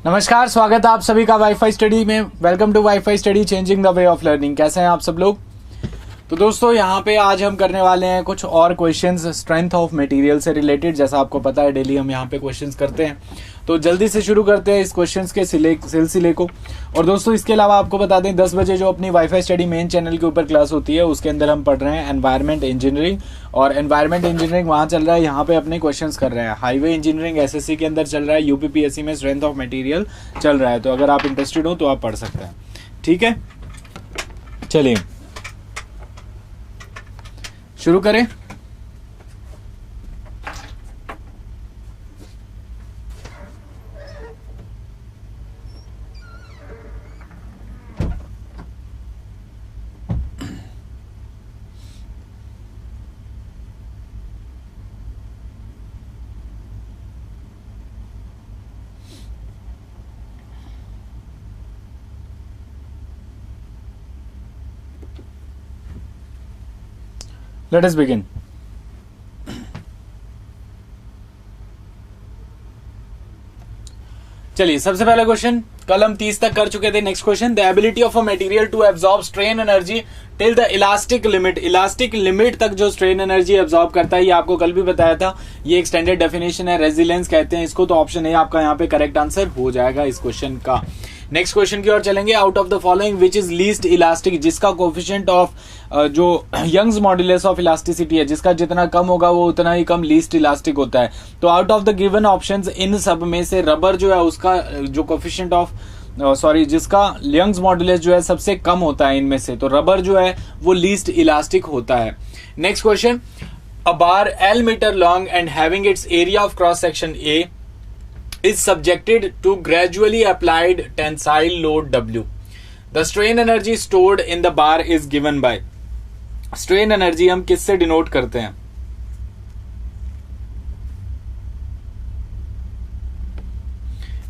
नमस्कार, स्वागत है आप सभी का वाईफाई स्टडी में। Welcome to WiFi study, changing the way of learning. कैसे हैं आप सब लोग? तो दोस्तों यहाँ पे आज हम करने वाले हैं कुछ और क्वेश्चंस स्ट्रेंथ ऑफ मटेरियल से रिलेटेड। जैसा आपको पता है डेली हम यहाँ पे क्वेश्चंस करते हैं, तो जल्दी से शुरू करते हैं इस क्वेश्चंस के सिलसिले को। और दोस्तों इसके अलावा आपको बता दें 10 बजे जो अपनी वाईफाई स्टडी मेन चैनल के ऊपर क्लास होती है उसके अंदर हम पढ़ रहे हैं एनवायरमेंट इंजीनियरिंग। और एनवायरमेंट इंजीनियरिंग वहाँ चल रहा है, यहाँ पे अपने क्वेश्चन कर रहे हैं। हाईवे इंजीनियरिंग एसएससी के अंदर चल रहा है, यूपीपीएससी में स्ट्रेंथ ऑफ मटेरियल चल रहा है। तो अगर आप इंटरेस्टेड हो तो आप पढ़ सकते हैं, ठीक है। चलिए शुरू करें। Let us begin. चलिए सबसे पहला क्वेश्चन कल हम 30 तक कर चुके थे। Next question, the ability of a material to absorb strain energy till the elastic limit. Elastic limit तक जो स्ट्रेन एनर्जी एब्जॉर्ब करता है, ये आपको कल भी बताया था। ये एक स्टैंडर्ड डेफिनेशन है, रेजिलेंस कहते हैं इसको। तो ऑप्शन ए आपका यहाँ पे करेक्ट आंसर हो जाएगा इस क्वेश्चन का। नेक्स्ट क्वेश्चन की ओर चलेंगे। Out of the following which is least elastic, जिसका कोफिशिएंट ऑफ जो यंग्स मॉड्यूलस ऑफ इलास्टिसिटी है, जिसका जितना कम होगा वो उतना ही कम लीस्ट इलास्टिक होता है। तो out of the given options इन सब में से रबर जो है उसका जो कोफिशिएंट ऑफ जिसका यंग्स मॉड्यूलस जो है सबसे कम होता है इनमें से, तो रबर जो है वो लीस्ट इलास्टिक होता है। Next question, a bar L metre long and having its area of cross section A is subjected to gradually applied tensile load W. The strain energy stored in the bar is given by. Strain energy हम किससे denote करते हैं?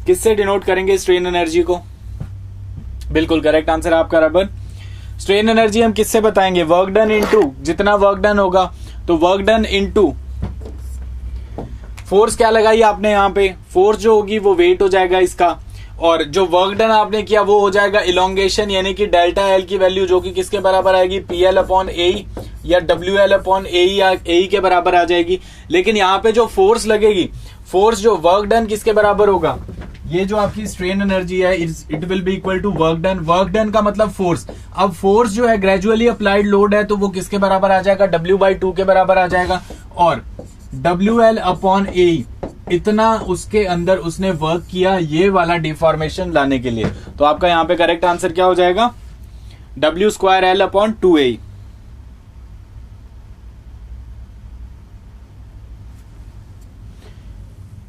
किससे denote करेंगे strain energy को? बिल्कुल correct answer आपका rubber. Strain energy हम किससे बताएंगे? वर्क डन इनटू, जितना वर्क डन होगा तो वर्क डन इनटू फोर्स। क्या लगाई आपने यहाँ पे? फोर्स जो होगी वो वेट हो जाएगा इसका, और जो वर्क डन आपने किया वो हो जाएगा इलोंगेशन, यानी कि डेल्टा एल की वैल्यू जो कि किसके बराबर आएगी? PL अपॉन AE या WL अपॉन AE या AE के बराबर आ जाएगी। लेकिन यहाँ पे जो फोर्स लगेगी, फोर्स जो वर्क डन किसके बराबर होगा? ये जो आपकी स्ट्रेन एनर्जी है it will be equal to work done. Work done का मतलब फोर्स। अब फोर्स जो है ग्रेजुअली अप्लाइड लोड है तो वो किसके बराबर आ जाएगा? W/2 के बराबर आ जाएगा। और WL अपॉन AE इतना उसके अंदर उसने वर्क किया ये वाला डिफॉर्मेशन लाने के लिए। तो आपका यहां पे करेक्ट आंसर क्या हो जाएगा? W²L upon 2AE।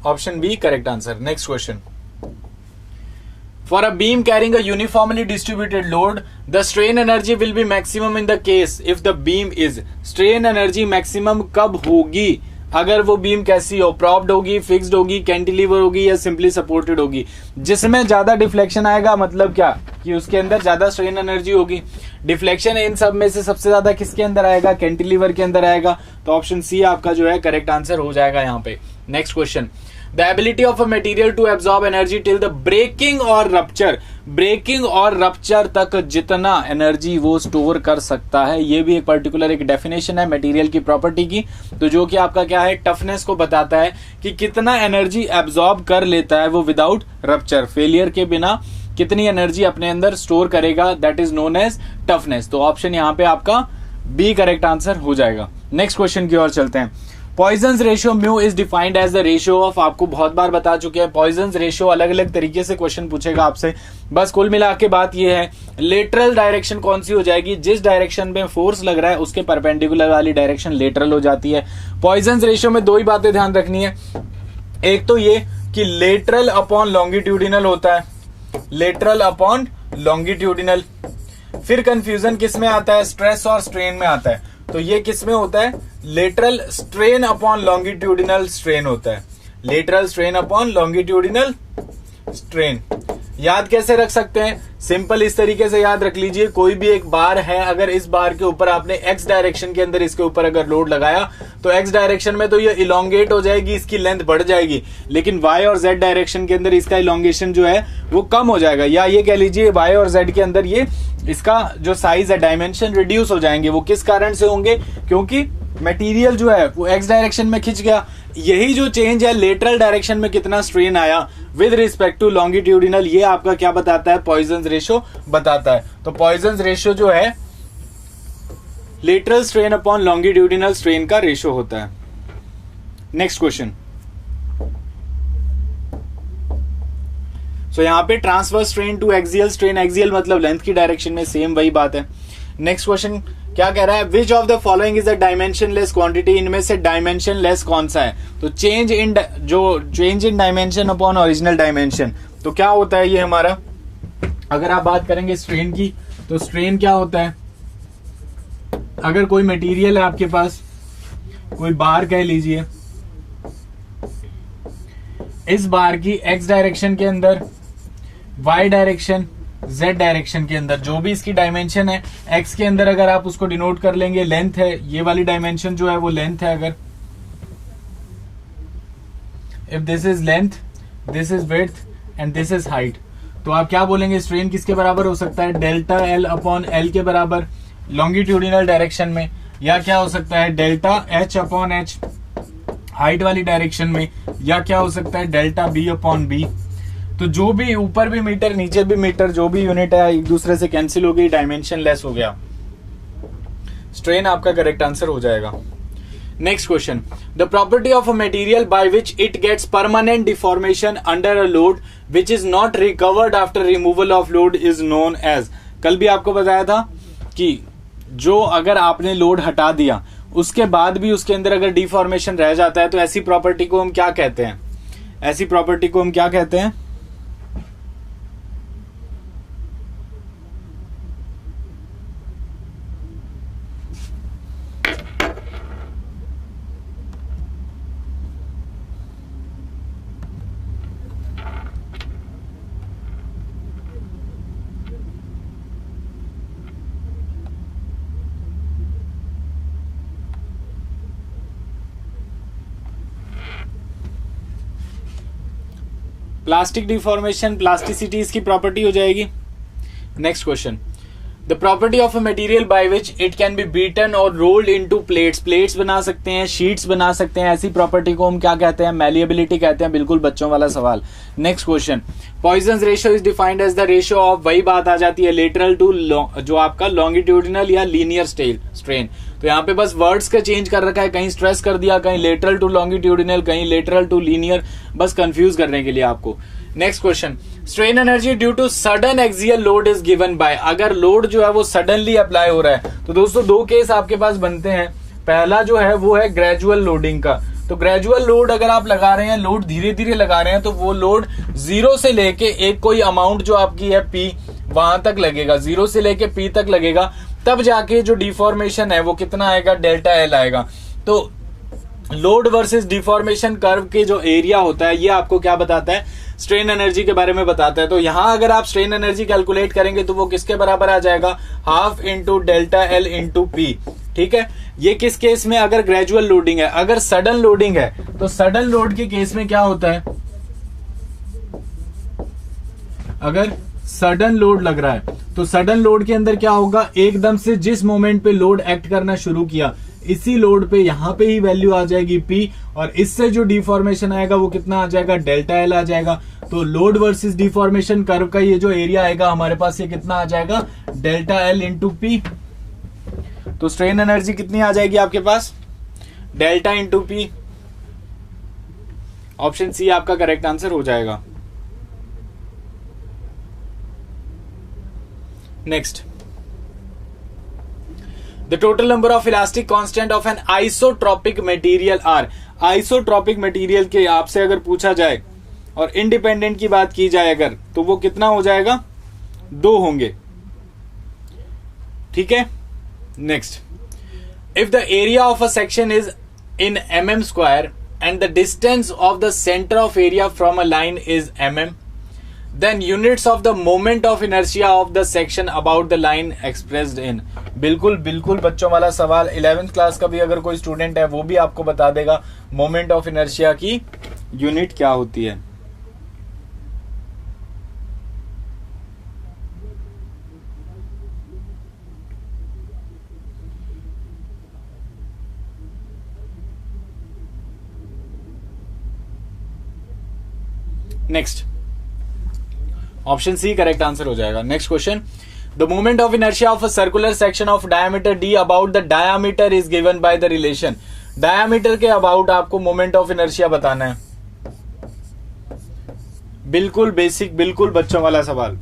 Option B correct answer. Next question, for a beam carrying a uniformly distributed load the strain energy will be maximum in the case if the beam is। strain energy maximum कब होगी? अगर वो beam कैसी हो? Propped होगी, fixed होगी, cantilever होगी या सिंपली सपोर्टेड होगी। जिसमें ज्यादा डिफ्लेक्शन आएगा मतलब क्या कि उसके अंदर ज्यादा स्ट्रेन एनर्जी होगी। डिफ्लेक्शन इन सब में से सबसे ज्यादा किसके अंदर आएगा? कैंटिलीवर के अंदर आएगा। तो ऑप्शन सी आपका जो है करेक्ट आंसर हो जाएगा यहाँ पे। Next question, the ability of a material to absorb energy till the breaking और रप्चर। ब्रेकिंग और रप्चर तक जितना एनर्जी वो स्टोर कर सकता है, ये भी एक पर्टिकुलर एक डेफिनेशन है मटेरियल की प्रॉपर्टी की। तो जो कि आपका क्या है? टफनेस को बताता है कि कितना एनर्जी एब्जॉर्ब कर लेता है वो विदाउट रप्चर, फेलियर के बिना कितनी एनर्जी अपने अंदर स्टोर करेगा, that is known as toughness. तो ऑप्शन यहाँ पे आपका बी करेक्ट आंसर हो जाएगा। नेक्स्ट क्वेश्चन की ओर चलते हैं। Poisson's ratio mu is defined as the ratio of, आपको बहुत बार बता चुके हैं पॉइजन्स रेशियो अलग अलग तरीके से क्वेश्चन पूछेगा आपसे। बस कुल मिला के बात ये है, लेटरल डायरेक्शन कौन सी हो जाएगी? जिस डायरेक्शन में फोर्स लग रहा है उसके परपेंडिकुलर वाली डायरेक्शन लेटरल हो जाती है। पॉइजन्स रेशियो में दो ही बातें ध्यान रखनी है, एक तो ये कि लेटरल अपॉन लॉन्गिट्यूडिनल होता है, लेटरल अपॉन लॉन्गिट्यूडिनल। फिर कंफ्यूजन किस में आता है? स्ट्रेस और स्ट्रेन में आता है। तो ये किस में होता है? Lateral strain upon longitudinal strain होता है। Lateral strain upon longitudinal strain. याद कैसे रख सकते हैं? सिंपल इस तरीके से याद रख लीजिए, कोई भी एक बार है, अगर इस बार के ऊपर आपने एक्स डायरेक्शन के अंदर इसके ऊपर अगर लोड लगाया तो एक्स डायरेक्शन में तो ये इलोंगेट हो जाएगी, इसकी लेंथ बढ़ जाएगी, लेकिन वाई और जेड डायरेक्शन के अंदर इसका इलोंगेशन जो है वो कम हो जाएगा, या ये कह लीजिए वाई और जेड के अंदर ये इसका जो साइज है, डायमेंशन रिड्यूस हो जाएंगे। वो किस कारण से होंगे? क्योंकि मटेरियल जो है वो एक्स डायरेक्शन में खिंच गया। यही जो चेंज है लेटरल डायरेक्शन में कितना स्ट्रेन आया विद रिस्पेक्ट टू लॉन्गिट्यूडिनल, ये आपका क्या बताता है? पॉइजन्स रेशियो बताता है। तो पॉइजन्स रेशियो जो है lateral strain upon longitudinal strain का रेशियो होता है। Next question. सो यहां पे transverse strain to axial strain, axial मतलब लेंथ की डायरेक्शन में, सेम वही बात है। नेक्स्ट क्वेश्चन क्या कह रहा है? Which of the following is a dimensionless quantity, इनमें से डायमेंशनलेस कौन सा है? तो change in dimension upon original dimension, तो क्या होता है ये हमारा? अगर आप बात करेंगे स्ट्रेन की, तो स्ट्रेन क्या होता है? अगर कोई मटेरियल है आपके पास, कोई बार कह लीजिए, इस बार की एक्स डायरेक्शन के अंदर, वाई डायरेक्शन, जेड डायरेक्शन के अंदर जो भी इसकी डायमेंशन है, एक्स के अंदर अगर आप उसको डिनोट कर लेंगे लेंथ है, ये वाली डायमेंशन जो है वो लेंथ है। अगर if this is length, this is width and this is height, तो आप क्या बोलेंगे? स्ट्रेन किसके बराबर हो सकता है? डेल्टा एल अपॉन एल के बराबर लॉन्गिट्यूडिनल डायरेक्शन में, या क्या हो सकता है? Delta H upon H height वाली डायरेक्शन में, या क्या हो सकता है? Delta B upon B. तो जो भी ऊपर भी मीटर नीचे भी मीटर, जो भी यूनिट है एक दूसरे से कैंसिल हो गई, डायमेंशन लेस हो गया, स्ट्रेन आपका करेक्ट आंसर हो जाएगा। Next question. The property of a material by which it gets permanent deformation under a load which is not recovered after removal of load is known as. कल भी आपको बताया था कि जो अगर आपने लोड हटा दिया उसके बाद भी उसके अंदर अगर डिफॉर्मेशन रह जाता है तो ऐसी प्रॉपर्टी को हम क्या कहते हैं? ऐसी प्रॉपर्टी को हम क्या कहते हैं? प्लास्टिक डिफॉर्मेशन, प्लास्टिसिटी इसकी प्रॉपर्टी हो जाएगी। Next question. The property of a material by which it can be beaten or rolled into plates, plates बना सकते हैं, शीट्स बना सकते हैं, ऐसी प्रॉपर्टी को हम क्या कहते हैं? मैलिएबिलिटी कहते हैं। बिल्कुल बच्चों वाला सवाल। Next question. Poisson's ratio is defined as the ratio of, वही बात आ जाती है, लेटरल टू जो आपका लॉन्गिट्यूडिनल या लीनियर स्ट्रेन। तो यहाँ पे बस वर्ड्स का चेंज कर रखा है, कहीं स्ट्रेस कर दिया, कहीं लेटरल टू लॉन्गिट्यूडिनल, कहीं लेटरल टू लीनियर, बस कंफ्यूज करने के लिए आपको। Next question. Strain energy due to sudden axial load is given by, अगर लोड जो है वो सडनली अप्लाई हो रहा है तो दोस्तों दो केस आपके पास बनते हैं। पहला जो है वो है ग्रेजुअल लोडिंग का। तो ग्रेजुअल लोड अगर आप लगा रहे हैं, लोड धीरे धीरे लगा रहे हैं, तो वो लोड जीरो से लेके एक कोई अमाउंट जो आपकी है पी वहां तक लगेगा, जीरो से लेके पी तक लगेगा, तब जाके जो डिफॉर्मेशन है वो कितना आएगा? डेल्टा एल आएगा। तो लोड वर्सेस डिफॉर्मेशन कर्व के जो एरिया होता है ये आपको क्या बताता है? स्ट्रेन एनर्जी के बारे में बताता है। तो यहां अगर आप स्ट्रेन एनर्जी कैलकुलेट करेंगे तो वो किसके बराबर आ जाएगा? Half into delta L into P. ठीक है, ये किस केस में? अगर ग्रेजुअल लोडिंग है। अगर सडन लोडिंग है तो सडन लोड के केस में क्या होता है? अगर सडन लोड लग रहा है तो सडन लोड के अंदर क्या होगा? एकदम से जिस मोमेंट पे लोड एक्ट करना शुरू किया, इसी लोड पे यहां पे ही वैल्यू आ जाएगी P, और इससे जो डिफॉर्मेशन आएगा वो कितना आ जाएगा? डेल्टा एल आ जाएगा। तो लोड वर्सेस डिफॉर्मेशन कर्व का ये जो एरिया आएगा हमारे पास, ये कितना आ जाएगा? Delta L into P. तो स्ट्रेन एनर्जी कितनी आ जाएगी आपके पास? Delta into P. Option C आपका करेक्ट आंसर हो जाएगा। Next. The total number of elastic constant of an isotropic material are, isotropic material के आपसे अगर पूछा जाए और इंडिपेंडेंट की बात की जाए अगर, तो वो कितना हो जाएगा? 2 होंगे। ठीक है। Next. If the area of a section is in mm square and the distance of the center of area from a line is mm, then units of the moment of inertia of the section about the line expressed in. बिल्कुल बिल्कुल बच्चों वाला सवाल, 11th class का भी अगर कोई student है वो भी आपको बता देगा मोमेंट ऑफ इनर्शिया की यूनिट क्या होती है। Next option C correct answer हो जाएगा। Next question, the moment of inertia of a circular section of diameter D about the diameter is given by the relation. Diameter के about आपको moment of inertia बताना है। बिल्कुल basic, बिल्कुल बच्चों वाला सवाल।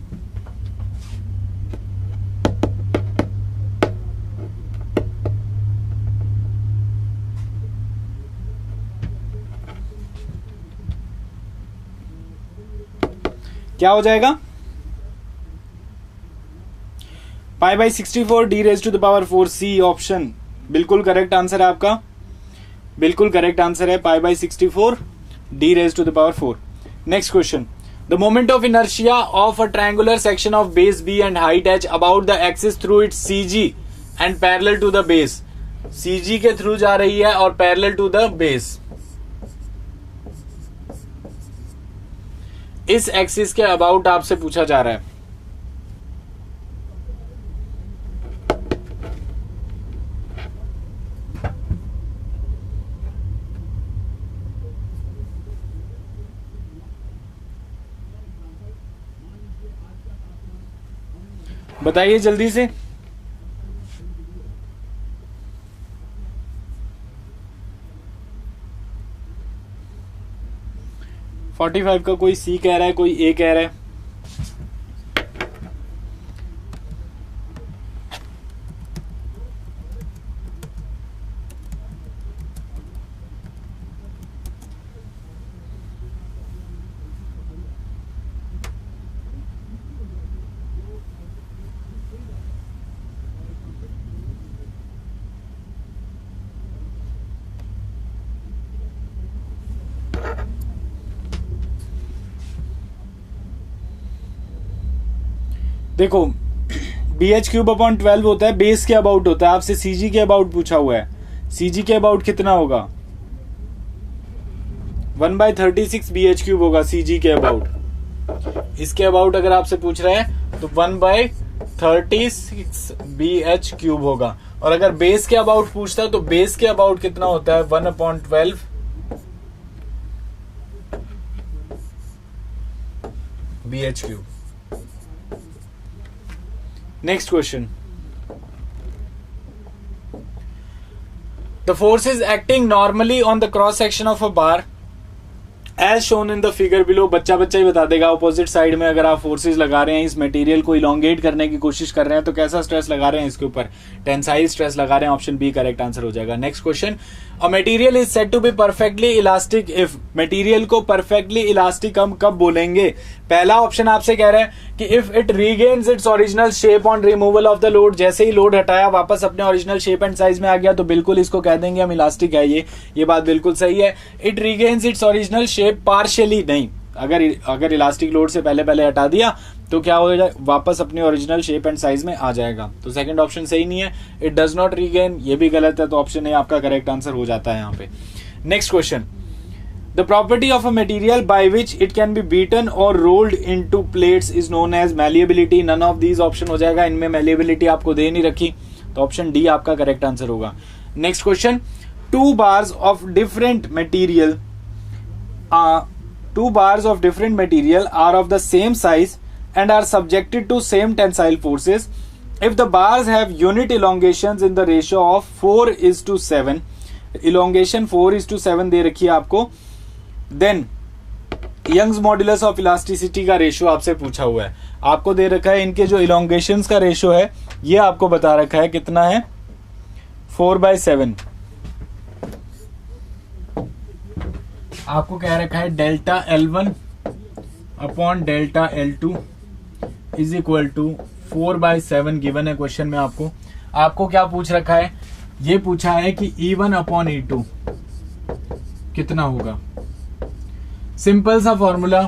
क्या हो जाएगा? Pi by 64 D raise to the power 4 C option बिल्कुल करेक्ट आंसर है आपका, बिल्कुल करेक्ट आंसर है pi by 64 D raise to the power 4। Next question, the moment of inertia of a triangular section of base B and height H about the axis through its CG and parallel to the base. CG के थ्रू जा रही है और parallel to the base. इस axis के about आपसे पूछा जा रहा है। बताइए जल्दी से। फोर्टी 45 का कोई सी कह रहा है, कोई ए कह रहा है। देखो BH क्यूब अपॉन 12 होता है, बेस के अबाउट होता है। आपसे CG के अबाउट पूछा हुआ है। CG के अबाउट कितना होगा? 1/36 BH क्यूब होगा CG के अबाउट। इसके अबाउट अगर आपसे पूछ रहे हैं तो 1/36 BH क्यूब होगा। और अगर बेस के अबाउट पूछता है तो बेस के अबाउट कितना होता है? 1/12 BH cube. Next question. The force is acting normally on the cross section of a bar as shown in the figure below. बच्चा ही बता देगा। ऑपोजिट साइड में अगर आप फोर्सेस लगा रहे हैं, इस मटेरियल को इलोंगेट करने की कोशिश कर रहे हैं, तो कैसा स्ट्रेस लगा रहे हैं इसके ऊपर? टेंसाइल स्ट्रेस लगा रहे हैं। ऑप्शन बी करेक्ट आंसर हो जाएगा। Next question, a material is said to be perfectly elastic if. मटेरियल को परफेक्टली इलास्टिक हम कब बोलेंगे? पहला ऑप्शन आपसे कह रहे हैं कि if it regains its original shape on removal of the load. जैसे ही लोड हटाया वापस अपने ओरिजिनल शेप एंड साइज में आ गया तो बिल्कुल इसको कह देंगे हम इलास्टिक है। ये बात बिल्कुल सही है। It regains its original shape partially नहीं, अगर इलास्टिक लोड से पहले हटा दिया तो क्या हो जाए? वापस अपने ओरिजिनल शेप एंड साइज में आ जाएगा। तो सेकंड ऑप्शन सही नहीं है। इट डज नॉट रीगेन, ये भी गलत है। तो ऑप्शन ए आपका करेक्ट आंसर हो जाता है यहाँ पे। Next question, the property of a material by which it can be beaten or rolled into plates is known as malleability. None of these option हो जाएगा। इनमें मैलिएबिलिटी आपको दे नहीं रखी, तो ऑप्शन डी आपका करेक्ट आंसर होगा। Next question, two bars of different material are of the same size and are subjected to same tensile forces. If the bars have unit elongations in the ratio of 4:7, elongation 4:7 दे रखी है आपको, then Young's modulus of elasticity का ratio आपसे पूछा हुआ है। आपको दे रखा है इनके जो इलोंगेशंस का रेशियो है, ये आपको बता रखा है कितना है? 4/7। आपको कह रखा है delta L1 upon delta L2 is equal to 4/7 given है क्वेश्चन में। आपको क्या पूछ रखा है? ये पूछा है कि E1 अपॉन E2 कितना होगा। सिंपल सा formula,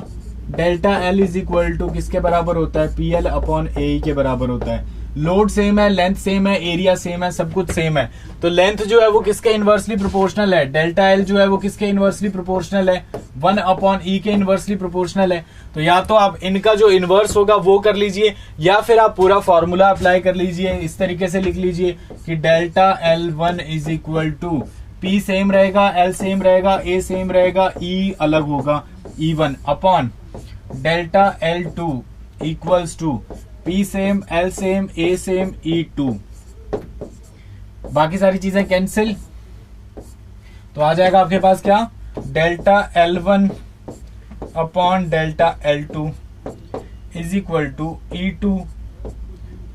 delta L is equal to किसके बराबर होता है, पी एल अपॉन ए के बराबर होता है। लोड सेम है, लेंथ सेम है, एरिया सेम है, सब कुछ सेम है, तो लेंथ जो है वो किसके इनवर्सली प्रोपोर्शनल है, डेल्टा एल जो है वो किसके इनवर्सली प्रोपोर्शनल है, 1 अपॉन ई के इनवर्सली प्रोपोर्शनल है। तो या तो आप इनका जो इनवर्स होगा वो कर लीजिए, या फिर आप पूरा फॉर्मूला अप्लाई कर लीजिए, इस तरीके से लिख लीजिए कि delta L one is equal to P same रहेगा, एल सेम रहेगा, ए सेम रहेगा, ई अलग होगा, E one upon delta L two equals to P same, L same, A same, E two. बाकी सारी चीजें कैंसिल, तो आ जाएगा आपके पास क्या, delta L one upon delta L two is equal to E two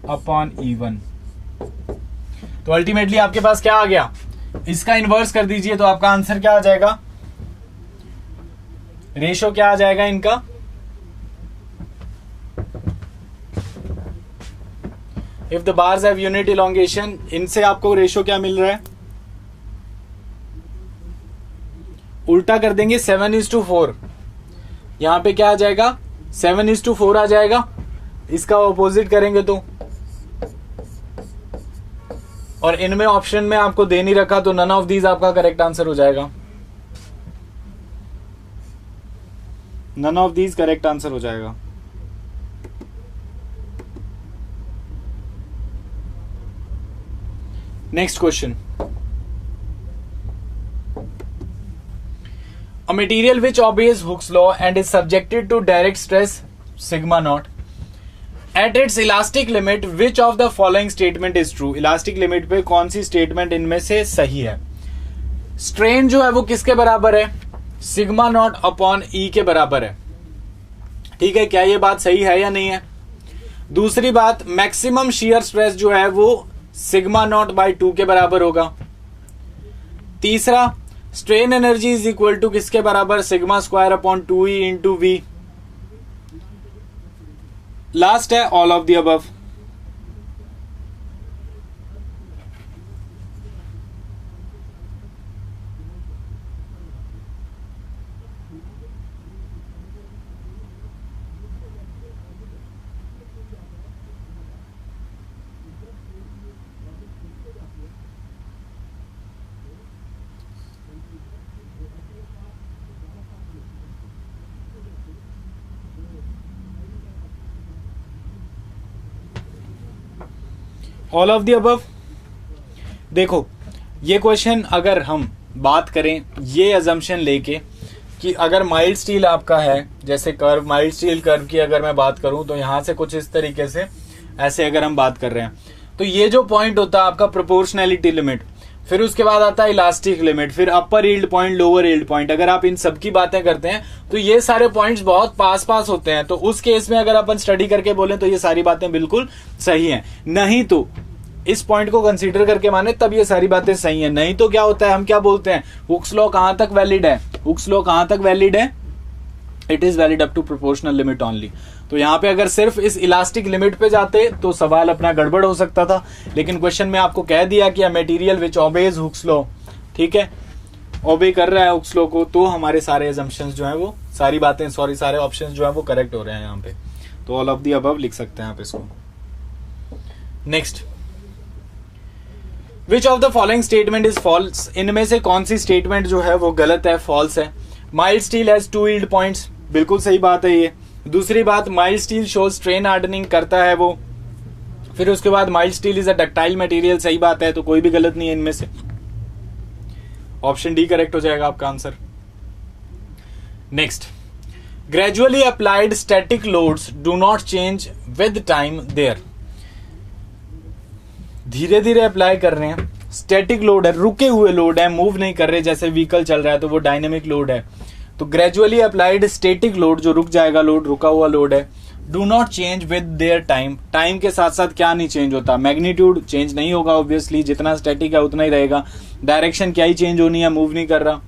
upon E one. तो ultimately आपके पास क्या आ गया, इसका इनवर्स कर दीजिए तो आपका आंसर क्या आ जाएगा, रेशो क्या आ जाएगा इनका, if the bars have unit elongation, इनसे आपको रेशो क्या मिल रहा है, उल्टा कर देंगे 7:4, यहां पे क्या आ जाएगा 7:4 आ जाएगा, इसका ऑपोजिट करेंगे तो, और इनमें ऑप्शन में आपको दे नहीं रखा तो नन ऑफ दीज आपका करेक्ट आंसर हो जाएगा, none of these correct answer हो जाएगा। Next question. A material which obeys Hooke's law and is subjected to direct stress sigma naught at its elastic limit, which of the following statement is true? Elastic limit पे कौन सी statement इनमें से सही है? Strain जो है वो किसके बराबर है, सिग्मा नॉट अपॉन ई के बराबर है, ठीक है, क्या ये बात सही है या नहीं है? दूसरी बात, मैक्सिमम शियर स्ट्रेस जो है वो सिग्मा नॉट बाई 2 के बराबर होगा। तीसरा, strain energy is equal to किसके बराबर, sigma square upon 2e into V. Last है all of the above. All of the above. देखो ये क्वेश्चन अगर हम बात करें ये अजम्पशन लेके कि अगर माइल्ड स्टील आपका है, जैसे कर्व माइल्ड स्टील कर्व की अगर मैं बात करूं तो यहां से कुछ इस तरीके से ऐसे अगर हम बात कर रहे हैं तो ये जो पॉइंट होता है आपका प्रोपोर्शनैलिटी लिमिट, फिर उसके बाद आता है इलास्टिक लिमिट, फिर upper yield point, lower yield point. अगर आप इन सब की बातें करते हैं तो ये सारे पॉइंट्स बहुत पास पास होते हैं, तो उस केस में अगर अपन स्टडी करके बोलें तो ये सारी बातें बिल्कुल सही हैं। नहीं तो इस पॉइंट को कंसीडर करके माने तब ये सारी बातें सही हैं, नहीं तो क्या होता है, हम क्या बोलते हैं, हुक्स लॉ कहां तक वैलिड है, हुक्स लॉ कहां तक वैलिड है, it is valid up to proportional limit only. तो यहां पे अगर सिर्फ इस इलास्टिक लिमिट पे जाते तो सवाल अपना गड़बड़ हो सकता था, लेकिन क्वेश्चन में आपको कह दिया कि material which obeys Hooke's law, ठीक है, ओबे कर रहा है हुक्स लॉ को, तो हमारे सारे असम्पशंस जो है वो सारी बातें सारे ऑप्शंस जो है वो करेक्ट हो रहे हैं यहाँ पे। तो ऑल ऑफ द अबव लिख सकते हैं आप इसको। Next, which of the following statement is false, इनमें से कौन सी स्टेटमेंट जो है वो गलत है, फॉल्स है। Mild steel has 2 yield points, बिल्कुल सही बात है ये। दूसरी बात, mild steel shows strain hardening करता है वो। फिर उसके बाद mild steel is a ductile material, सही बात है, तो कोई भी गलत नहीं है इनमें से, ऑप्शन डी करेक्ट हो जाएगा आपका answer. Next, gradually applied static loads do not change with time there, धीरे धीरे अप्लाई कर रहे हैं, स्टैटिक लोड है, रुके हुए लोड है, मूव नहीं कर रहे, जैसे व्हीकल चल रहा है तो वो डायनेमिक लोड है। तो ग्रेजुअली अप्लाइड स्टैटिक लोड जो रुक जाएगा लोड, रुका हुआ लोड है, do not change with their time, time के साथ साथ क्या नहीं चेंज होता, मैग्नीट्यूड चेंज नहीं होगा ऑब्वियसली, जितना स्टैटिक है उतना ही रहेगा, डायरेक्शन क्या ही चेंज होनी है, मूव नहीं कर रहा,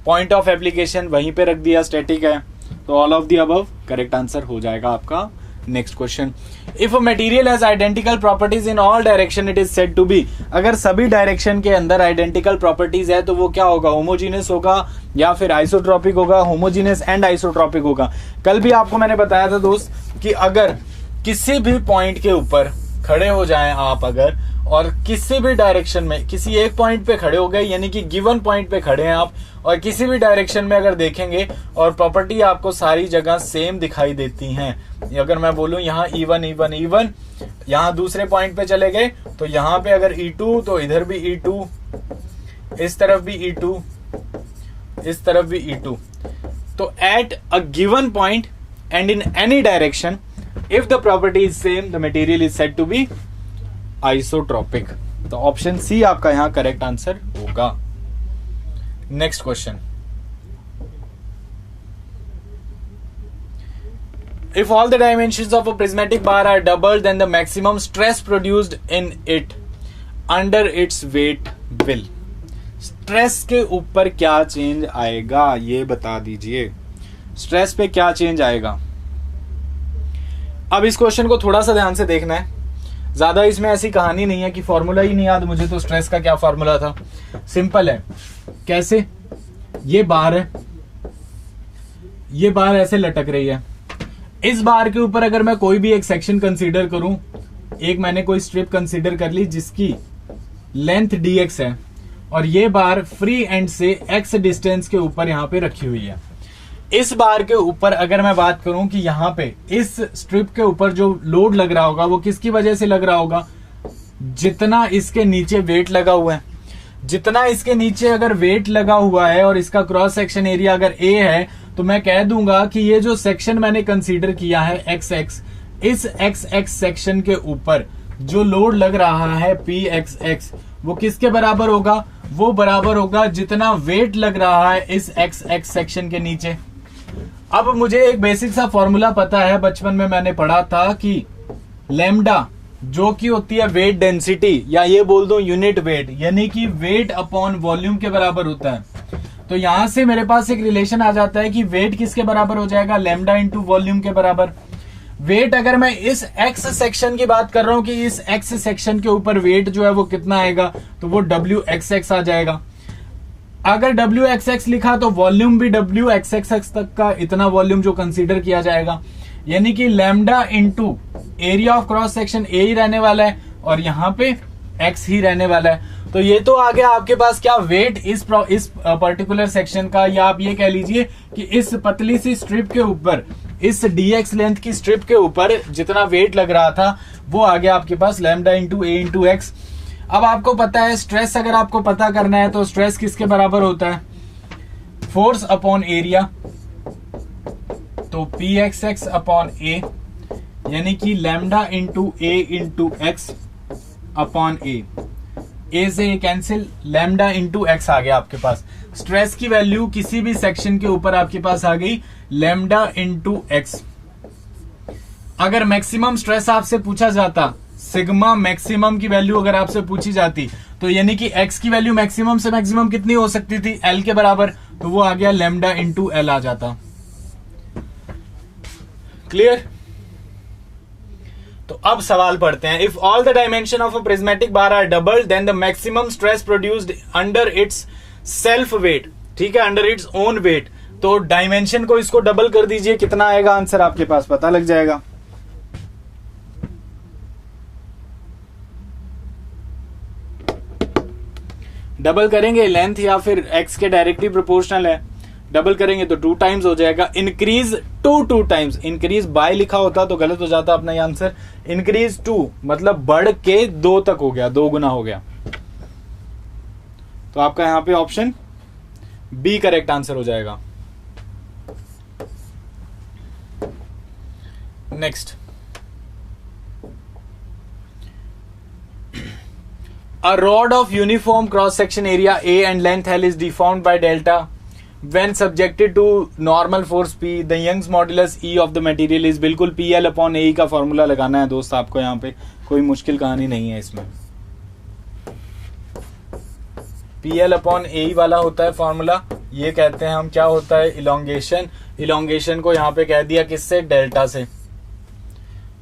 पॉइंट ऑफ एप्लीकेशन वहीं पे रख दिया, स्टैटिक है। तो all of the above correct answer हो जाएगा आपका next question, if a material has identical properties in all direction it is said to be, अगर सभी डायरेक्शन के अंदर आइडेंटिकल प्रॉपर्टीज है तो वो क्या होगा, होमोजीनियस होगा या फिर आइसोट्रॉपिक होगा, होमोजीनियस एंड आइसोट्रॉपिक होगा। कल भी आपको मैंने बताया था दोस्त कि अगर किसी भी पॉइंट के ऊपर खड़े हो जाएं आप अगर, और किसी भी डायरेक्शन में किसी एक पॉइंट पे खड़े हो गए, यानी कि गिवन पॉइंट पे खड़े हैं आप, और किसी भी डायरेक्शन में अगर देखेंगे और प्रॉपर्टी आपको सारी जगह सेम दिखाई देती हैं। अगर मैं बोलूं यहाँ E1 E1 E1, यहाँ दूसरे पॉइंट पे चले गए तो यहाँ पे अगर E2 तो इधर भी E2, इस तरफ भी E2, इस तरफ भी E2। तो at a given point and in any direction if the property is same the material is said to be isotropic. तो ऑप्शन सी आपका यहां करेक्ट आंसर होगा। Next question, if all the dimensions of a prismatic bar are doubled then the maximum stress produced in it under its weight will, stress के ऊपर क्या change आएगा ये बता दीजिए, स्ट्रेस पे क्या चेंज आएगा। अब इस क्वेश्चन को थोड़ा सा ध्यान से देखना है, ज्यादा इसमें ऐसी कहानी नहीं है कि फॉर्मूला ही नहीं याद मुझे तो स्ट्रेस का क्या फॉर्मूला था। सिंपल है, कैसे, ये बार है, ये बार ऐसे लटक रही है, इस बार के ऊपर अगर मैं कोई भी एक सेक्शन कंसीडर करूं, एक मैंने कोई स्ट्रिप कंसीडर कर ली जिसकी लेंथ dx है और ये बार फ्री एंड से x डिस्टेंस के ऊपर यहां पे रखी हुई है। इस बार के ऊपर अगर मैं बात करूं कि यहां पे इस स्ट्रिप के ऊपर जो लोड लग रहा होगा वो किसकी वजह से लग रहा होगा, जितना इसके नीचे वेट लगा हुआ है, जितना इसके नीचे अगर वेट लगा हुआ है और इसका क्रॉस सेक्शन एरिया अगर a है तो मैं कह दूंगा कि ये जो सेक्शन मैंने कंसीडर किया है xx, इस xx सेक्शन के ऊपर जो लोड लग रहा है pxx वो किसके बराबर होगा, वो बराबर होगा जितना वेट लग रहा है इस xx सेक्शन के नीचे। अब मुझे एक बेसिक सा फॉर्मूला पता है, बचपन में मैंने पढ़ा था कि लैम्डा जो कि होती है वेट डेंसिटी, या ये बोल दो यूनिट वेट, यानी कि वेट अपॉन वॉल्यूम के बराबर होता है। तो यहां से मेरे पास एक रिलेशन आ जाता है कि वेट किसके बराबर हो जाएगा, लैम्डा इंटू वॉल्यूम के बराबर। वेट अगर मैं इस x सेक्शन की बात कर रहा हूं कि इस x सेक्शन के ऊपर वेट जो है वो कितना आएगा, तो वो WXX आ जाएगा। अगर WXX लिखा तो वॉल्यूम भी WXXX तक का इतना वॉल्यूम जो कंसीडर किया जाएगा, यानी कि lambda into area of cross section A ही रहने वाला है और यहां पे x ही रहने वाला है। तो ये तो आ गया आपके पास क्या, वेट इस पर्टिकुलर सेक्शन का, या आप ये कह लीजिए कि इस पतली सी स्ट्रिप के ऊपर, इस dx लेंथ की स्ट्रिप के ऊपर जितना वेट लग रहा था वो आ गया आपके पास लैम्डा इंटू ए इंटू एक्स। अब आपको पता है स्ट्रेस अगर आपको पता करना है तो स्ट्रेस किसके बराबर होता है, फोर्स अपॉन एरिया, तो pxx अपॉन ए, यानी कि लैम्डा इंटू ए इंटू एक्स अपॉन ए, ए से कैंसिल, लैम्डा इंटू एक्स आ गया आपके पास। स्ट्रेस की वैल्यू किसी भी सेक्शन के ऊपर आपके पास आ गई लैम्डा इंटू एक्स। अगर मैक्सिमम स्ट्रेस आपसे पूछा जाता, सिग्मा मैक्सिमम की वैल्यू अगर आपसे पूछी जाती, तो यानी कि एक्स की वैल्यू मैक्सिमम से मैक्सिमम कितनी हो सकती थी, एल के बराबर, तो वो आ गया लैम्डा इंटू एल आ जाता। क्लियर। तो अब सवाल पढ़ते हैं, if all the dimension of a prismatic bar are doubled then the maximum stress produced under its self weight, ठीक है, अंडर इट्स ओन वेट। तो डायमेंशन को इसको डबल कर दीजिए, कितना आएगा आंसर आपके पास पता लग जाएगा। डबल करेंगे, लेंथ या फिर एक्स के डायरेक्टली प्रोपोर्शनल है, डबल करेंगे तो 2 टाइम्स हो जाएगा। Increase two times, increase by लिखा होता तो गलत हो जाता अपना ये आंसर। इंक्रीज 2 मतलब बढ़ के 2 तक हो गया, 2 गुना हो गया। तो आपका यहां पे ऑप्शन बी करेक्ट आंसर हो जाएगा। Next, a rod of uniform cross section area A and length L is deformed by delta when subjected to normal force P. The Young's modulus E of the material is, बिल्कुल PL upon AE का formula लगाना है दोस्त आपको, यहाँ पे कोई मुश्किल कहानी नहीं है इसमें। PL upon AE वाला होता है फॉर्मूला, ये कहते हैं हम क्या होता है, इलोंगेशन। इलोंगेशन को यहाँ पे कह दिया किससे, डेल्टा से।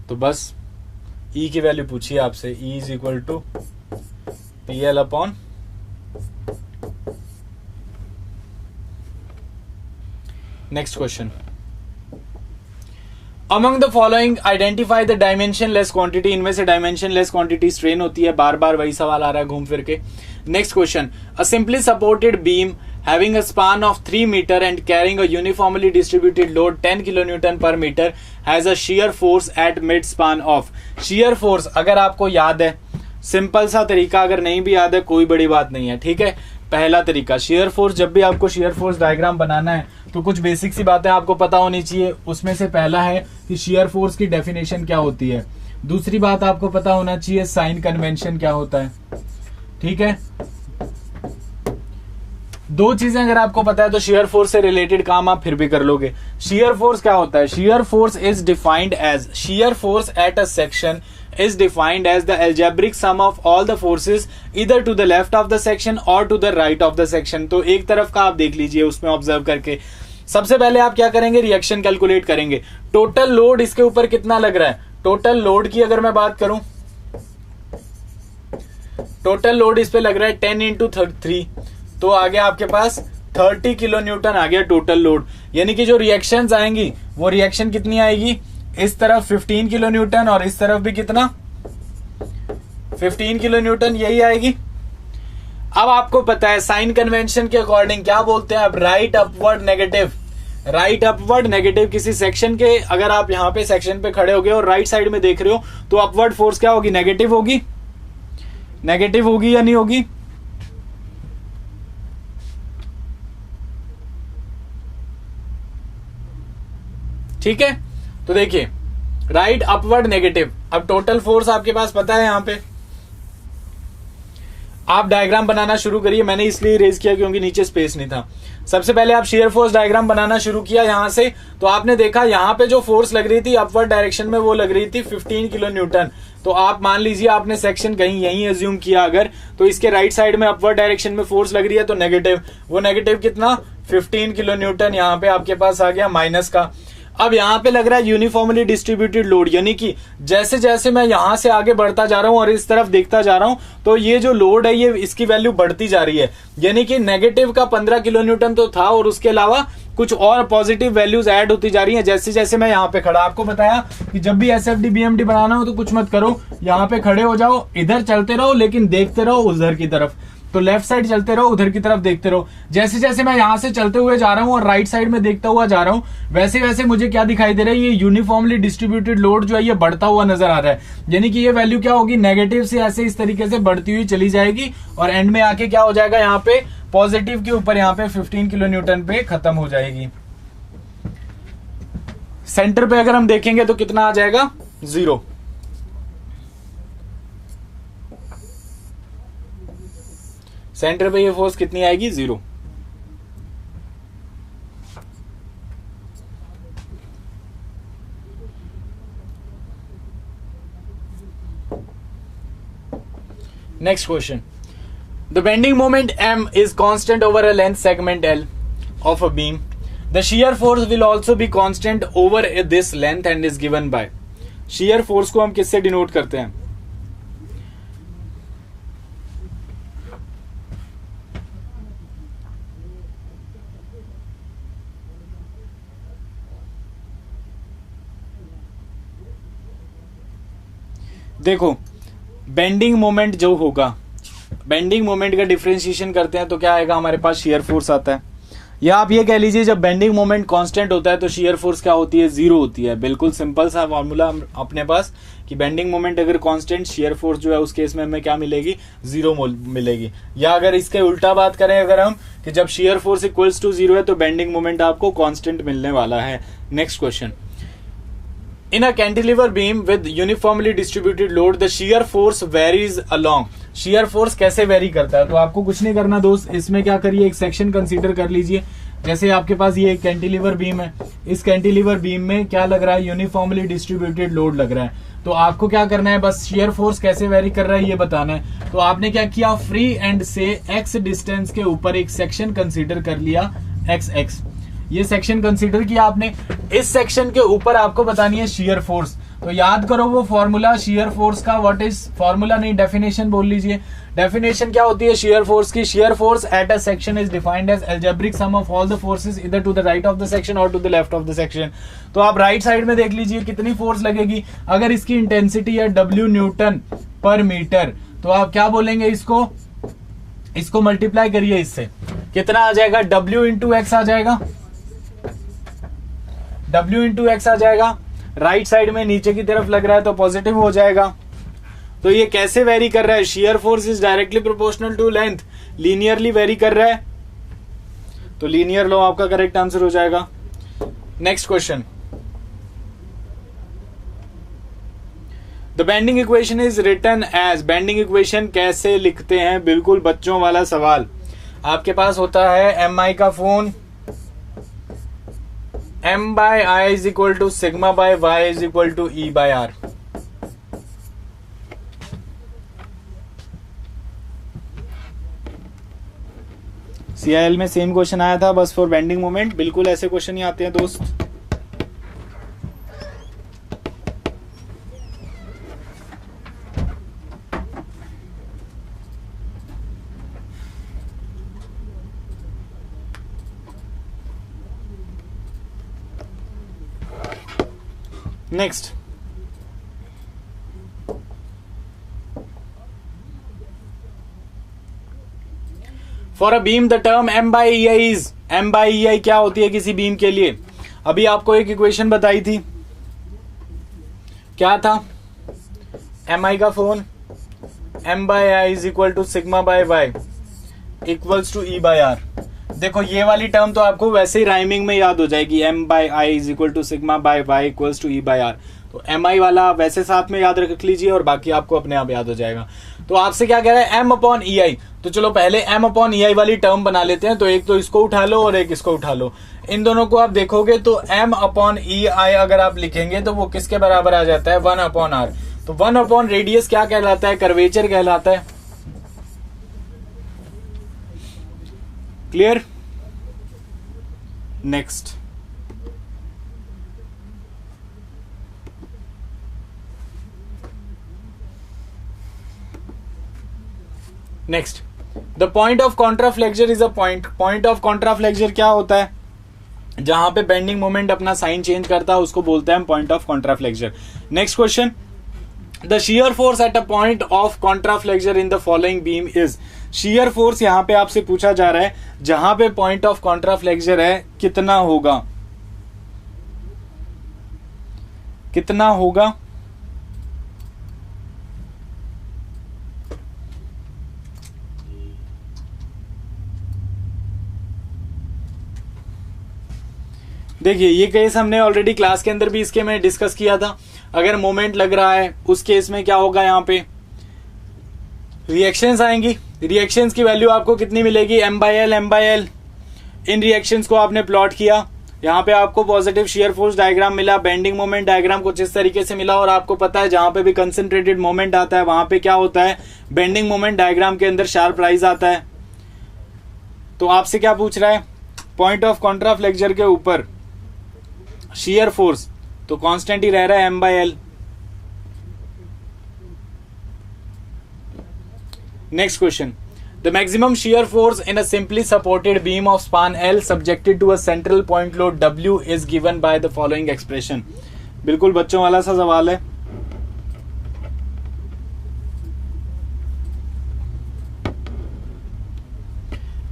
तो बस E की वैल्यू पूछिए आपसे, E is equal to PL upon next question. Among the following identify the dimensionless quantity. इनमें से डायमेंशनलेस क्वांटिटी स्ट्रेन होती है, बार बार वही सवाल आ रहा है घूम फिर के। Next question, a simply supported beam having a span of 3 meter and carrying a uniformly distributed load 10 kilonewton per meter has a shear force at mid span of। shear force अगर आपको याद है, सिंपल सा तरीका, अगर नहीं भी याद है कोई बड़ी बात नहीं है, ठीक है। पहला तरीका, शेयर फोर्स, जब भी आपको शेयर फोर्स डायग्राम बनाना है तो कुछ बेसिक सी बातें आपको पता होनी चाहिए। उसमें से पहला है कि शेयर फोर्स की डेफिनेशन क्या होती है। दूसरी बात आपको पता होना चाहिए साइन कन्वेंशन क्या होता है, ठीक है। दो चीजें अगर आपको पता है तो शेयर फोर्स से रिलेटेड काम आप फिर भी कर लोगे। शेयर फोर्स क्या होता है? Shear force is defined as, shear force at a section is defined as the algebraic sum of all the forces either to the left of the section or to the right of the section। तो एक तरफ का आप देख लीजिए, उसमें observe करके सबसे पहले आप क्या करेंगे, रिएक्शन कैलकुलेट करेंगे। टोटल लोड इसके ऊपर कितना लग रहा है, टोटल लोड की अगर मैं बात करूं, टोटल लोड इस पे लग रहा है 10 इंटू 3, तो आ गया आपके पास 30 किलो न्यूटन आ गया टोटल लोड। यानी कि जो रिएक्शंस आएंगी वो रिएक्शन कितनी आएगी, इस तरफ 15 किलो न्यूटन और इस तरफ भी कितना 15 किलो न्यूटन, यही आएगी। अब आपको पता है साइन कन्वेंशन के अकॉर्डिंग क्या बोलते हैं, अब right upward negative, right upward negative किसी सेक्शन के, अगर आप यहां पे सेक्शन पे खड़े हो गए और राइट साइड में देख रहे हो तो अपवर्ड फोर्स क्या होगी, नेगेटिव होगी। नेगेटिव होगी या नहीं होगी? ठीक है, तो देखिए राइट अपवर्ड नेगेटिव। अब टोटल फोर्स आपके पास पता है, यहां पे आप डायग्राम बनाना शुरू करिए। मैंने इसलिए रेज किया क्योंकि नीचे स्पेस नहीं था। सबसे पहले आप शेयर फोर्स डायग्राम बनाना शुरू किया यहां से, तो आपने देखा यहां पे जो फोर्स लग रही थी अपवर्ड डायरेक्शन में वो लग रही थी 15 किलो न्यूटन। तो आप मान लीजिए आपने सेक्शन कहीं यहीं एज्यूम किया अगर, तो इसके राइट साइड में अपवर्ड डायरेक्शन में फोर्स लग रही है तो नेगेटिव, वो नेगेटिव कितना 15 किलो न्यूटन यहां पे आपके पास आ गया माइनस का। अब यहां पे लग रहा है यूनिफॉर्मली डिस्ट्रीब्यूटेड लोड, यानी कि जैसे जैसे मैं यहां से आगे बढ़ता जा रहा हूं और इस तरफ देखता जा रहा हूं तो ये जो लोड है ये इसकी वैल्यू बढ़ती जा रही है। यानी कि नेगेटिव का 15 किलो न्यूटन तो था और उसके अलावा कुछ और पॉजिटिव वैल्यूज ऐड होती जा रही हैं जैसे जैसे मैं यहां पे खड़ा। आपको बताया कि जब भी एसएफडी बीएमडी बनाना हो तो कुछ मत करो, यहां पे खड़े हो जाओ, इधर चलते रहो लेकिन देखते रहो उधर की तरफ, तो लेफ्ट साइड चलते रहो, उधर की तरफ देखते रहो। जैसे जैसे मैं यहां से चलते हुए जा रहा हूं और राइट साइड में देखता हुआ जा रहा हूं वैसे वैसे मुझे क्या दिखाई दे रहा है, ये यूनिफॉर्मली डिस्ट्रीब्यूटेड लोड जो है ये बढ़ता हुआ नजर आ रहा है। यानी कि ये वैल्यू क्या होगी, नेगेटिव से ऐसे इस तरीके से बढ़ती हुई चली जाएगी और एंड में आके क्या हो जाएगा, यहाँ पे पॉजिटिव के ऊपर यहाँ पे 15 किलो न्यूटन पे खत्म हो जाएगी। सेंटर पे अगर हम देखेंगे तो कितना आ जाएगा, 0। सेंटर पे ये फोर्स कितनी आएगी, 0। Next question, the bending moment M is constant over a length segment L of a beam. The shear force will also be constant over this length and is given by। shear force को हम किससे denote करते हैं, देखो bending moment जो होगा, bending moment का differentiation करते हैं तो क्या आएगा, हमारे पास शेयर फोर्स आता है। या आप ये कह लीजिए जब बेंडिंग मोमेंट कांस्टेंट होता है तो शेयर फोर्स क्या होती है, 0 होती है। बिल्कुल सिंपल सा फॉर्मूला अपने पास कि बेंडिंग मोमेंट अगर कांस्टेंट, शेयर फोर्स जो है उस केस में हमें क्या मिलेगी, 0 मिलेगी। या अगर इसके उल्टा बात करें अगर हम कि जब शेयर फोर्स इक्वल्स टू 0 है तो बेंडिंग मोमेंट आपको कांस्टेंट मिलने वाला है। Next question, in a cantilever beam with uniformly distributed load the shear force varies along। shear force कैसे वेरी करता है, तो आपको कुछ नहीं करना दोस्त, इसमें क्या करिए, एक सेक्शन कंसीडर कर लीजिए। जैसे आपके पास ये कैंटिलीवर बीम है, इस कैंटिलीवर बीम में क्या लग रहा है, यूनिफॉर्मली डिस्ट्रीब्यूटेड लोड लग रहा है। तो आपको क्या करना है, बस शेयर फोर्स कैसे वेरी कर रहा है ये बताना है। तो आपने क्या किया, फ्री एंड से x डिस्टेंस के ऊपर एक सेक्शन कंसीडर कर लिया XX। ये सेक्शन कंसीडर किया आपने, इस सेक्शन के ऊपर आपको बतानी है शेयर फोर्स। तो याद करो वो फॉर्मूला शियर फोर्स का, व्हाट इज फॉर्मूला नहीं डेफिनेशन बोल लीजिए। डेफिनेशन क्या होती है शियर फोर्स की? Shear force at a section is defined as algebraic sum of all the forces इधर to the right of the section or to the left of the section. तो आप right side में देख लीजिए कितनी force लगेगी। अगर इसकी इंटेंसिटी है W न्यूटन पर मीटर, तो आप क्या बोलेंगे इसको मल्टीप्लाई करिए इससे, कितना आ जाएगा? W इंटू एक्स आ जाएगा, W इंटू एक्स आ जाएगा। राइट साइड में नीचे की तरफ लग रहा है तो पॉजिटिव हो जाएगा। तो ये कैसे वेरी कर रहा है? Shear force is directly proportional to length, linearly vary कर रहा है, तो लीनियर लॉ आपका करेक्ट आंसर हो जाएगा। Next question, the bending equation is written as, bending equation कैसे लिखते हैं? बिल्कुल बच्चों वाला सवाल। आपके पास होता है एम का phone, m by I is equal to sigma by y is equal to E by R। CIL में सेम क्वेश्चन आया था बस फॉर बेंडिंग मोमेंट। बिल्कुल ऐसे क्वेश्चन ही आते हैं दोस्त। Next, for a beam the term m by EI is, m by EI क्या होती है किसी बीम के लिए? अभी आपको एक इक्वेशन बताई थी, क्या था? mi का phone m by I is equal to sigma by y equals to E by R। देखो ये वाली टर्म तो आपको वैसे ही राइमिंग में याद हो जाएगी, m by I is equal to sigma by Y equals to E by R. तो एम आई वाला वैसे साथ में याद रख लीजिए और बाकी आपको अपने आप याद हो जाएगा। तो आपसे क्या कह रहा है? m अपॉन ई आई। तो चलो पहले m अपॉन ई आई वाली टर्म बना लेते हैं। तो एक तो इसको उठा लो और एक इसको उठा लो। इन दोनों को आप देखोगे तो m अपॉन ई आई अगर आप लिखेंगे तो वो किसके बराबर आ जाता है? 1 अपॉन आर। तो 1 अपॉन रेडियस क्या कहलाता है? कर्वेचर कहलाता है। Clear? Next, next the point of contraflexure is a point of contraflexure क्या होता है? जहां पे बेंडिंग मोमेंट अपना साइन चेंज करता है उसको बोलते हैं point of contraflexure. Next question, the shear force at a point of contraflexure in the following beam is. Shear force यहां पे आपसे पूछा जा रहा है जहां पे पॉइंट ऑफ कॉन्ट्राफ्लेक्चर है कितना होगा? कितना होगा? देखिए ये केस हमने ऑलरेडी क्लास के अंदर भी इसके में डिस्कस किया था। अगर मोमेंट लग रहा है उस केस में क्या होगा? यहाँ पे रिएक्शंस आएंगी। रिएक्शंस की वैल्यू आपको कितनी मिलेगी? m by L, m by L. In reactions को आपने प्लॉट किया, यहाँ पे आपको पॉजिटिव शियर फोर्स डायग्राम मिला, बेंडिंग मोमेंट डायग्राम कुछ इस तरीके से मिला। और आपको पता है जहां पे भी कंसंट्रेटेड मोमेंट आता है वहां पे क्या होता है? बेंडिंग मोमेंट डायग्राम के अंदर शार्प राइज आता है। तो आपसे क्या पूछ रहा है? पॉइंट ऑफ कॉन्ट्राफ्लेक्चर के ऊपर शियर फोर्स तो कांस्टेंट ही रह रहा है m by L. Next question, the maximum shear force in a simply supported beam of span L subjected to a central point load W is given by the following expression. बिल्कुल बच्चों वाला सा सवाल है।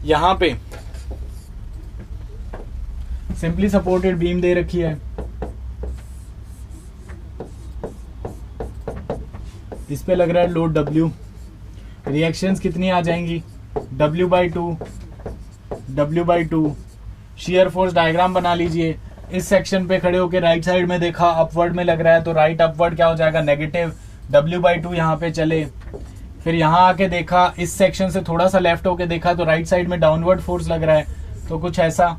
यहां पे सिंपली सपोर्टेड बीम दे रखी है, इस पे लग रहा है लोड W। रिएक्शंस कितनी आ जाएंगी? W by to. Shear force diagram बना लीजिए। इस सेक्शन पे खड़े होकर राइट साइड में देखा अपवर्ड में लग रहा है तो राइट अपवर्ड क्या हो जाएगा? नेगेटिव। W बाई टू यहाँ पे चले, फिर यहाँ आके देखा इस सेक्शन से थोड़ा सा लेफ्ट होके देखा तो राइट साइड में डाउनवर्ड फोर्स लग रहा है। तो कुछ ऐसा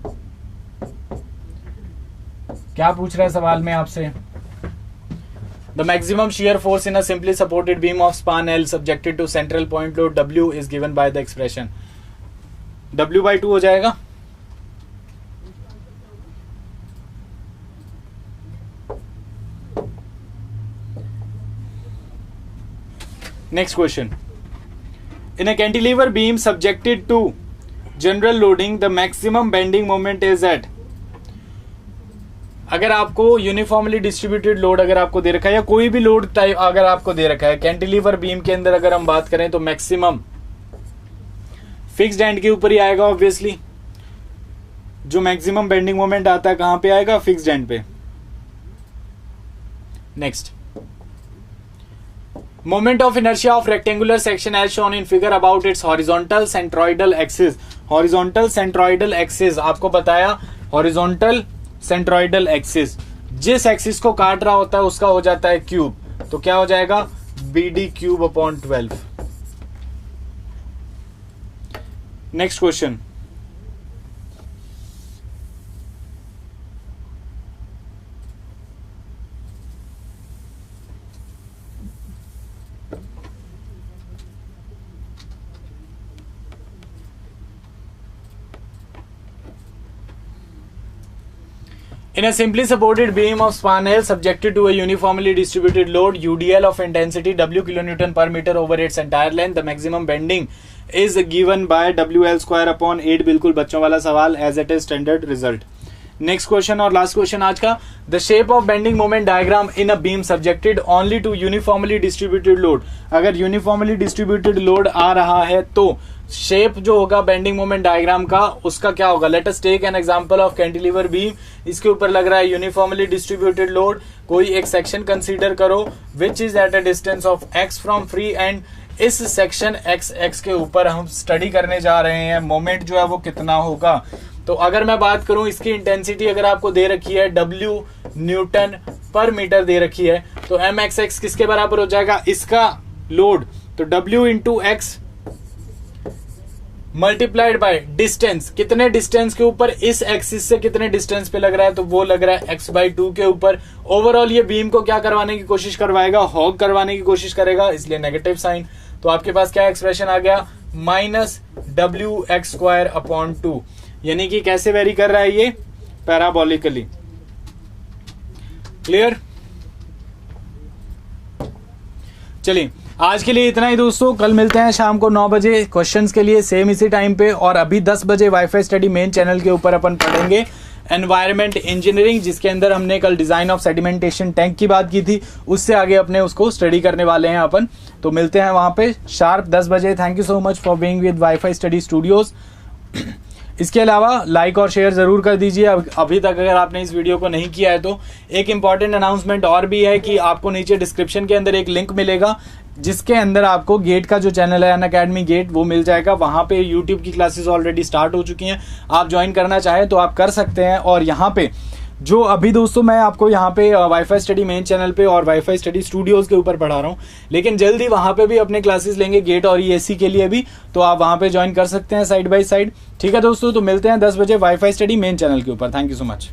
क्या पूछ रहा है सवाल में आपसे? The maximum shear force in a simply supported beam of span L subjected to central point load W is given by the expression. W by two हो जाएगा। Next question, in a cantilever beam subjected to general loading the maximum bending moment is at. अगर आपको uniformly distributed load अगर आपको दे रखा है या कोई भी लोड टाइप अगर आपको दे रखा है कैंटिलीवर बीम के अंदर, अगर हम बात करें तो मैक्सिमम फिक्स्ड एंड के ऊपर ही आएगा ऑब्वियसली। जो मैक्सिमम बेंडिंग मोमेंट आता है कहां पे आएगा? फिक्स्ड एंड पे। Next, moment of inertia of rectangular section as shown in figure about its horizontal centroidal axis. Horizontal centroidal axis आपको बताया, हॉरिजॉन्टल सेंट्रॉइडल एक्सिस जिस एक्सिस को काट रहा होता है उसका हो जाता है क्यूब, तो क्या हो जाएगा? BD cube upon 12। Next question, in a simply supported beam of span L subjected to a uniformly distributed load UDL of intensity W kilonewton per meter over its entire length, the maximum bending is given by WL square upon 8। बिल्कुल बच्चों वाला सवाल as it is standard result। Next question और last question आज का, the shape of bending moment diagram in a beam subjected only to uniformly distributed load. अगर uniformly distributed load आ रहा है तो शेप जो होगा बेंडिंग मोमेंट डायग्राम का उसका क्या होगा? Let us take an example of cantilever beam. इसके ऊपर लग रहा है यूनिफॉर्मली डिस्ट्रीब्यूटेड लोड। कोई एक सेक्शन कंसीडर करो which is at a distance of x from free and इस सेक्शन x के ऊपर हम स्टडी करने जा रहे हैं मोमेंट जो है वो कितना होगा। तो अगर मैं बात करूं इसकी इंटेंसिटी अगर आपको दे रखी है W न्यूटन पर मीटर दे रखी है तो mxx किसके बराबर हो जाएगा? इसका लोड, तो W into x multiplied by distance. कितने डिस्टेंस के ऊपर? इस एक्सिस से कितने डिस्टेंस पे लग रहा है? तो वो लग रहा है x/2 के ऊपर। ओवरऑल ये बीम को क्या करवाने की कोशिश करवाएगा? हॉग करवाने की कोशिश करेगा, इसलिए नेगेटिव साइन। तो आपके पास क्या एक्सप्रेशन आ गया? -WX² upon 2। यानी कि कैसे वेरी कर रहा है ये? पैराबोलिकली। क्लियर? चलिए आज के लिए इतना ही दोस्तों। कल मिलते हैं शाम को 9 बजे क्वेश्चंस के लिए सेम इसी टाइम पे। और अभी 10 बजे वाईफाई स्टडी मेन चैनल के ऊपर अपन पढ़ेंगे एनवायरमेंट इंजीनियरिंग, जिसके अंदर हमने कल डिजाइन ऑफ सेडिमेंटेशन टैंक की बात की थी, उससे आगे अपने उसको स्टडी करने वाले हैं अपन। तो मिलते हैं वहां पे शार्प 10 बजे। Thank you so much for being with wifi study studios. इसके अलावा लाइक और शेयर जरूर कर दीजिए अभी तक अगर आपने इस वीडियो को नहीं किया है तो। एक इंपॉर्टेंट अनाउंसमेंट और भी है कि आपको नीचे डिस्क्रिप्शन के अंदर एक लिंक मिलेगा जिसके अंदर आपको गेट का जो चैनल है अनअकैडमी गेट वो मिल जाएगा। वहां पे यूट्यूब की क्लासेस ऑलरेडी स्टार्ट हो चुकी हैं, आप ज्वाइन करना चाहें तो आप कर सकते हैं। और यहाँ पे जो अभी दोस्तों मैं आपको यहाँ पे वाईफाई स्टडी मेन चैनल पे और वाईफाई स्टडी स्टूडियोज के ऊपर पढ़ा रहा हूँ, लेकिन जल्दी वहां पे भी अपने क्लासेस लेंगे गेट और ESC के लिए भी, तो आप वहां पे ज्वाइन कर सकते हैं साइड बाय साइड। ठीक है दोस्तों, तो मिलते हैं 10 बजे वाईफाई स्टडी मेन चैनल के ऊपर। Thank you so much.